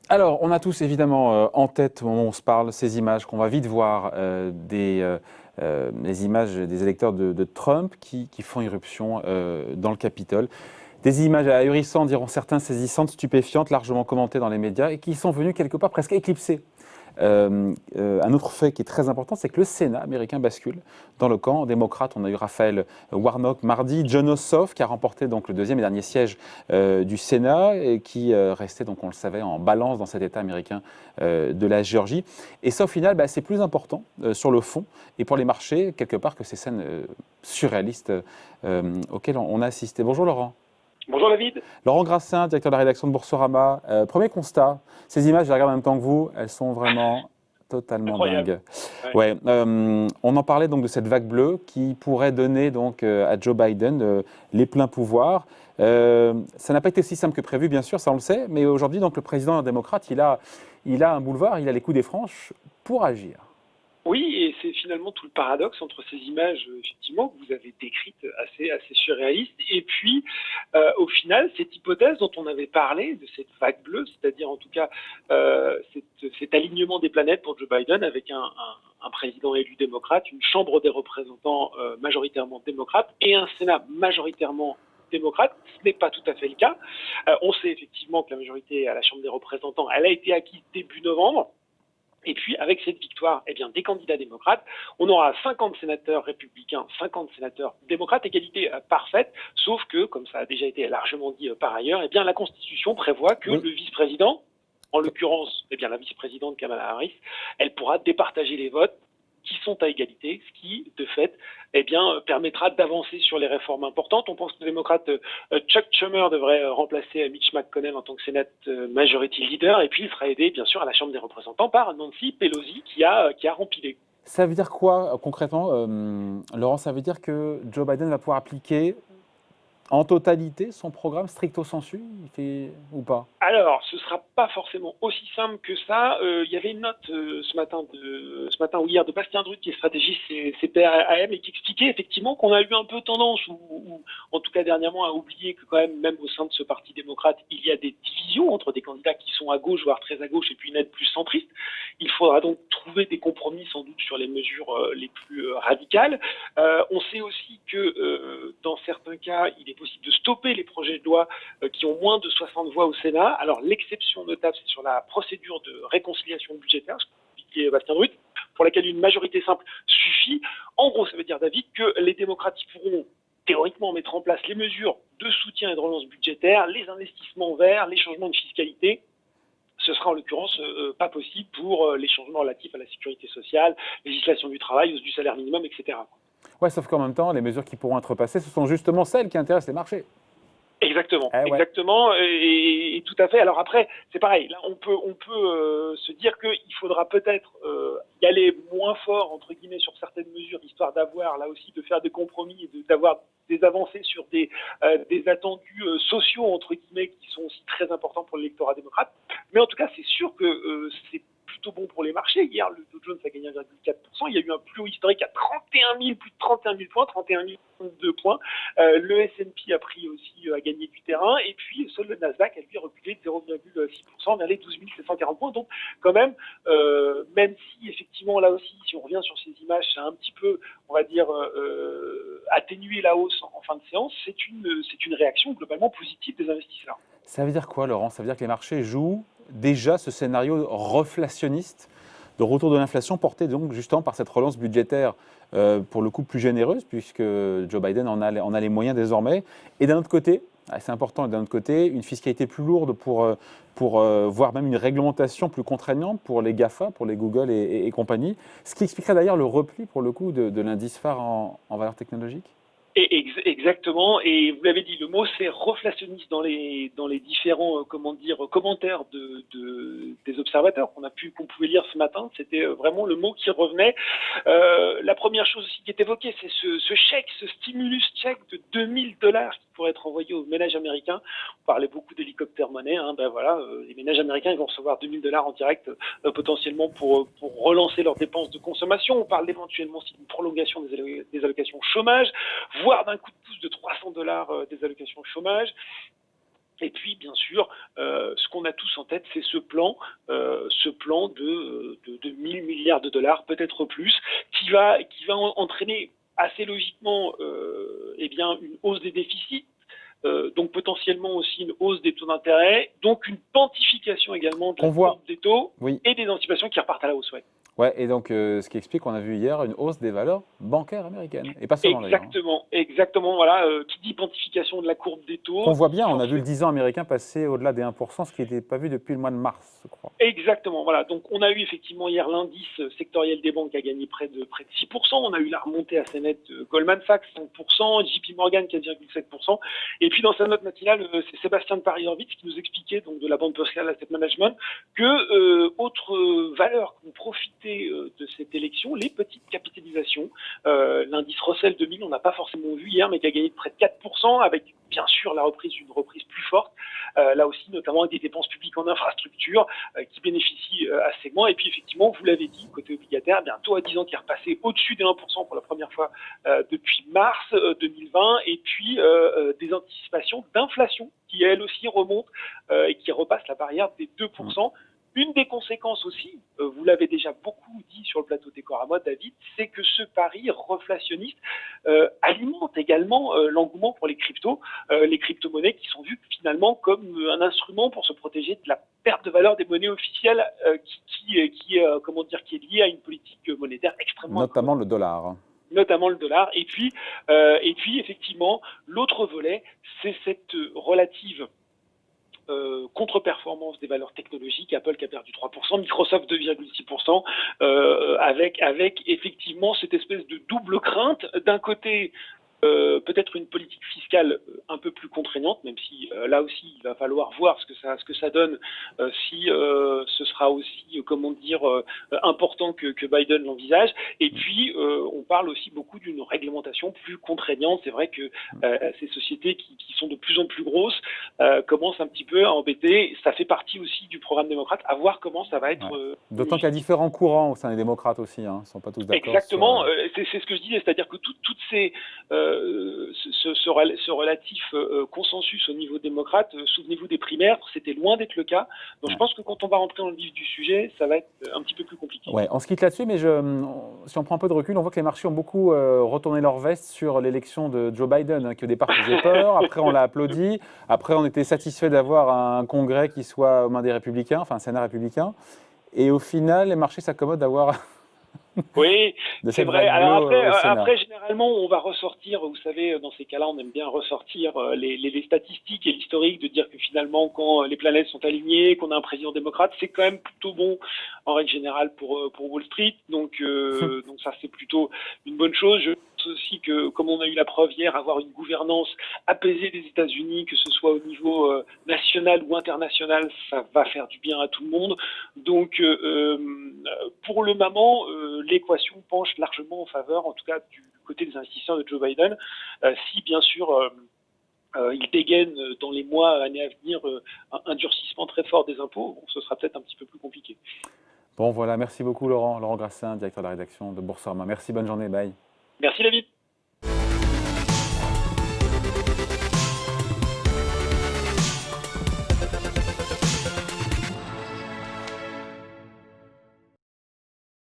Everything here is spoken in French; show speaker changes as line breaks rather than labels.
Alors, on a tous évidemment en tête, au moment où on se parle, ces images qu'on va vite voir, les images des électeurs de Trump qui font irruption dans le Capitole. Des images ahurissantes, diront certains, saisissantes, stupéfiantes, largement commentées dans les médias et qui sont venues quelque part presque éclipser. Un autre fait qui est très important, c'est que le Sénat américain bascule dans le camp démocrate. On a eu Raphaël Warnock mardi, Jon Ossoff qui a remporté donc le deuxième et dernier siège du Sénat et qui restait, donc on le savait, en balance dans cet État américain de la Géorgie. Et ça, au final, c'est plus important sur le fond et pour les marchés, quelque part, que ces scènes surréalistes auxquelles on a assisté. Bonjour Laurent.
Bonjour David.
Laurent Grassin, directeur de la rédaction de Boursorama. Premier constat, ces images, je les regarde en même temps que vous, elles sont vraiment totalement
Incroyable.
dingues. Ouais, on en parlait donc de cette vague bleue qui pourrait donner donc à Joe Biden les pleins pouvoirs. Ça n'a pas été si simple que prévu, bien sûr, ça on le sait, mais aujourd'hui donc le président démocrate, il a un boulevard, il a les coups des franches pour agir.
Oui, et c'est finalement tout le paradoxe entre ces images, effectivement, que vous avez décrites, assez surréalistes, et puis, au final, cette hypothèse dont on avait parlé, de cette vague bleue, c'est-à-dire en tout cas cet alignement des planètes pour Joe Biden avec un président élu démocrate, une chambre des représentants majoritairement démocrate et un Sénat majoritairement démocrate, ce n'est pas tout à fait le cas. On sait effectivement que la majorité à la Chambre des représentants, elle a été acquise début novembre. Et puis, avec cette victoire des candidats démocrates, on aura 50 sénateurs républicains, 50 sénateurs démocrates, égalité parfaite, sauf que, comme ça a déjà été largement dit par ailleurs, la Constitution prévoit que le vice-président, en l'occurrence la vice-présidente Kamala Harris, elle pourra départager les votes qui sont à égalité, ce qui, de fait, permettra d'avancer sur les réformes importantes. On pense que le démocrate Chuck Schumer devrait remplacer Mitch McConnell en tant que Senate Majority Leader, et puis il sera aidé, bien sûr, à la Chambre des représentants par Nancy Pelosi qui a rempilé.
Ça veut dire quoi, concrètement, Laurent? Ça veut dire que Joe Biden va pouvoir appliquer en totalité son programme stricto sensu, ou pas?
Alors, ce ne sera pas forcément aussi simple que ça. Il y avait une note ce matin ou hier de Bastien Drut, qui est stratégiste CPRAM, et qui expliquait effectivement qu'on a eu un peu tendance, ou en tout cas dernièrement, à oublier que quand même au sein de ce parti démocrate, il y a des divisions entre des candidats qui sont à gauche, voire très à gauche, et puis une aide plus centriste. Il faudra donc trouver des compromis sans doute sur les mesures les plus radicales. On sait aussi que dans certains cas, il est possible de stopper les projets de loi qui ont moins de 60 voix au Sénat. Alors l'exception notable, c'est sur la procédure de réconciliation budgétaire, ce qu'expliquait Bastien Drut, pour laquelle une majorité simple suffit. En gros, ça veut dire, David, que les démocrates pourront théoriquement mettre en place les mesures de soutien et de relance budgétaire, les investissements verts, les changements de fiscalité. Ce sera en l'occurrence pas possible pour les changements relatifs à la sécurité sociale, législation du travail, hausse du salaire minimum, etc.
Ouais, sauf qu'en même temps, les mesures qui pourront être passées, ce sont justement celles qui intéressent les marchés.
Exactement,
ouais.
Exactement, et tout à fait. Alors après, c'est pareil. Là, on peut se dire qu'il faudra peut-être y aller moins fort entre guillemets sur certaines mesures, histoire d'avoir là aussi de faire des compromis et d'avoir des avancées sur des attendus sociaux entre guillemets qui sont aussi très importants pour l'électorat démocrate. Mais en tout cas, c'est sûr que c'est plutôt bon pour les marchés. Hier, le Dow Jones a gagné 1,4%. Il y a eu un plus haut historique à 31 000, plus de 31 000 points, 31 002 points. Le S&P a gagné du terrain. Et puis, seul le Nasdaq a lui reculé de 0,6% vers les 12 740 points. Donc, quand même, même si, effectivement, là aussi, si on revient sur ces images, c'est un petit peu, on va dire, atténuer la hausse en fin de séance, c'est une réaction globalement positive des investisseurs.
Ça veut dire quoi, Laurent? Ça veut dire que les marchés jouent déjà ce scénario reflationniste de retour de l'inflation porté donc justement par cette relance budgétaire pour le coup plus généreuse puisque Joe Biden en a les moyens désormais. Et d'un autre côté, c'est important, d'un autre côté, une fiscalité plus lourde pour voire même une réglementation plus contraignante pour les GAFA, pour les Google et compagnie. Ce qui expliquerait d'ailleurs le repli pour le coup de l'indice phare en valeur technologique.
Exactement, et vous l'avez dit, le mot c'est reflationniste dans les différents commentaires des observateurs qu'on pouvait lire ce matin. C'était vraiment le mot qui revenait. La première chose aussi qui est évoquée, c'est ce chèque, ce stimulus chèque de $2 000 qui pourrait être envoyé aux ménages américains. On parlait beaucoup d'hélicoptères monnaie. Les ménages américains ils vont recevoir $2000 en direct potentiellement pour relancer leurs dépenses de consommation. On parle éventuellement aussi d'une prolongation des allocations chômage, voire d'un coup de pouce de $300 des allocations chômage. Et puis, bien sûr, ce qu'on a tous en tête, c'est ce plan de 1000 milliards de dollars, peut-être plus, qui va entraîner assez logiquement une hausse des déficits, donc potentiellement aussi une hausse des taux d'intérêt, donc une quantification également de la courbe des taux et des anticipations qui repartent à la hausse.
Ouais, et donc ce qui explique qu'on a vu hier une hausse des valeurs bancaires américaines, et pas seulement d'ailleurs.
Exactement, voilà, qui dit quantification de la courbe des taux.
On voit bien, on a vu le 10 ans américain passer au-delà des 1%, ce qui n'était pas vu depuis le mois de mars, je crois.
Exactement, voilà. Donc on a eu effectivement hier l'indice sectoriel des banques qui a gagné près de 6%. On a eu la remontée assez nette de Goldman Sachs, 5%, JP Morgan 4,7%. Et puis dans sa note matinale, c'est Sébastien de Paris-Horvitz qui nous expliquait, donc de la banque Pascal Asset Management, que autre valeur qui ont profité de cette élection, les petites capitalisations. L'indice Russell 2000, on n'a pas forcément vu hier, mais qui a gagné de près de 4%, avec bien sûr la reprise d'une reprise plus forte, là aussi notamment avec des dépenses publiques en infrastructure qui bénéficient à ce segment. Et puis effectivement, vous l'avez dit, côté obligataire, un taux à 10 ans qui est repassé au-dessus des 1% pour la première fois depuis mars 2020, et puis des anticipations d'inflation qui elles aussi remontent et qui repassent la barrière des 2%. Une des conséquences aussi, vous l'avez déjà beaucoup dit sur le plateau d'Ecorama, David, c'est que ce pari reflationniste alimente également l'engouement pour les crypto-monnaies qui sont vues finalement comme un instrument pour se protéger de la perte de valeur des monnaies officielles qui est liée à une politique monétaire extrêmement
notamment le dollar.
Notamment le dollar. Et puis effectivement, l'autre volet, c'est cette relative contre-performance des valeurs technologiques. Apple qui a perdu 3%, Microsoft 2,6%, avec effectivement cette espèce de double crainte. D'un côté, peut-être une politique fiscale un peu plus contraignante, même si là aussi il va falloir voir ce que ça donne, si ce sera aussi important que Biden l'envisage. Et puis on parle aussi beaucoup d'une réglementation plus contraignante. C'est vrai que ces sociétés qui sont de plus en plus grosses commencent un petit peu à embêter. Ça fait partie aussi du programme démocrate, à voir comment ça va être.
D'autant qu'il y a différents courants au sein des démocrates aussi, ils ne sont pas tous d'accord.
Exactement, c'est ce que je disais, c'est-à-dire que toutes ces ce relatif consensus au niveau démocrate, souvenez-vous des primaires, c'était loin d'être le cas. Donc je pense que quand on va rentrer dans le vif du sujet, ça va être un petit peu plus compliqué.
Ouais, on se quitte là-dessus, mais si on prend un peu de recul, on voit que les marchés ont beaucoup retourné leur veste sur l'élection de Joe Biden, qui au départ faisait peur, après on l'a applaudi, après on était satisfait d'avoir un congrès qui soit aux mains des républicains, enfin un Sénat républicain, et au final, les marchés s'accommodent d'avoir...
Oui, c'est vrai. Alors après, généralement, on va ressortir, vous savez, dans ces cas-là, on aime bien ressortir les statistiques et l'historique, de dire que finalement, quand les planètes sont alignées, qu'on a un président démocrate, c'est quand même plutôt bon, en règle générale, pour Wall Street. Donc ça, c'est plutôt une bonne chose. Je pense aussi que, comme on a eu la preuve hier, avoir une gouvernance apaisée des États-Unis, que ce soit au niveau national ou international, ça va faire du bien à tout le monde. Donc, pour le moment, l'équation penche largement en faveur, en tout cas du côté des investisseurs de Joe Biden, si bien sûr il dégaine dans les mois, années à venir, un durcissement très fort des impôts, ce sera peut-être un petit peu plus compliqué.
Bon voilà, merci beaucoup Laurent Grassin, directeur de la rédaction de Boursorama. Merci, bonne journée, bye.
Merci David.